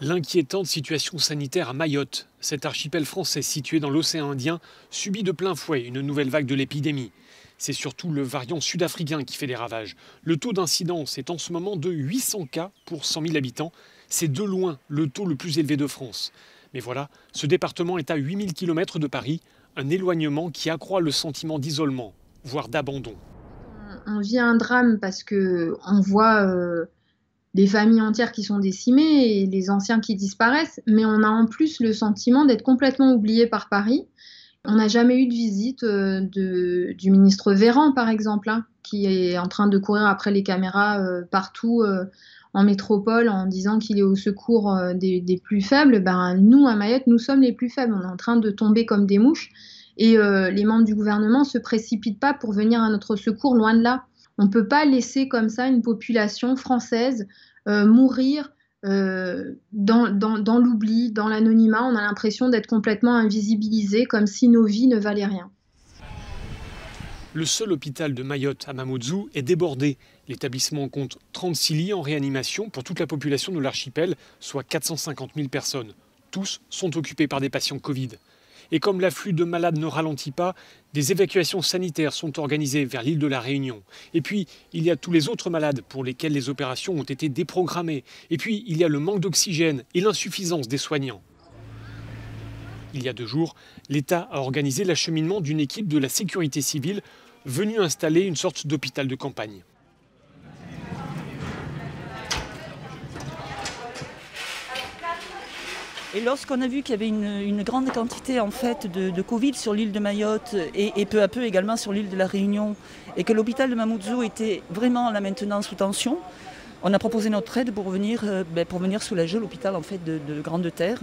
L'inquiétante situation sanitaire à Mayotte, cet archipel français situé dans l'océan Indien, subit de plein fouet une nouvelle vague de l'épidémie. C'est surtout le variant sud-africain qui fait des ravages. Le taux d'incidence est en ce moment de 800 cas pour 100 000 habitants. C'est de loin le taux le plus élevé de France. Mais voilà, ce département est à 8000 km de Paris, un éloignement qui accroît le sentiment d'isolement, voire d'abandon. On vit un drame parce qu'on voit des familles entières qui sont décimées et les anciens qui disparaissent, mais on a en plus le sentiment d'être complètement oublié par Paris. On n'a jamais eu de visite du ministre Véran, par exemple, hein, qui est en train de courir après les caméras partout en métropole en disant qu'il est au secours des plus faibles. Ben, nous, à Mayotte, nous sommes les plus faibles. On est en train de tomber comme des mouches. Et les membres du gouvernement ne se précipitent pas pour venir à notre secours, loin de là. On ne peut pas laisser comme ça une population française mourir dans l'oubli, dans l'anonymat. On a l'impression d'être complètement invisibilisé, comme si nos vies ne valaient rien. Le seul hôpital de Mayotte à Mamoudzou est débordé. L'établissement compte 36 lits en réanimation pour toute la population de l'archipel, soit 450 000 personnes. Tous sont occupés par des patients Covid. Et comme l'afflux de malades ne ralentit pas, des évacuations sanitaires sont organisées vers l'île de la Réunion. Et puis, il y a tous les autres malades pour lesquels les opérations ont été déprogrammées. Et puis, il y a le manque d'oxygène et l'insuffisance des soignants. Il y a 2 jours, l'État a organisé l'acheminement d'une équipe de la sécurité civile venue installer une sorte d'hôpital de campagne. Et lorsqu'on a vu qu'il y avait une grande quantité en fait, de Covid sur l'île de Mayotte et peu à peu également sur l'île de la Réunion, et que l'hôpital de Mamoudzou était vraiment là maintenant sous tension, on a proposé notre aide pour venir soulager l'hôpital en fait, de Grande Terre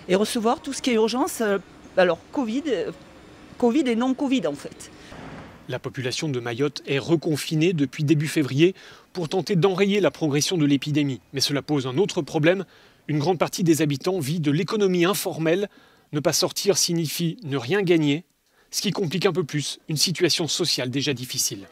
et recevoir tout ce qui est urgence, alors Covid et non Covid en fait. La population de Mayotte est reconfinée depuis début février pour tenter d'enrayer la progression de l'épidémie. Mais cela pose un autre problème. Une grande partie des habitants vit de l'économie informelle. Ne pas sortir signifie ne rien gagner, ce qui complique un peu plus une situation sociale déjà difficile.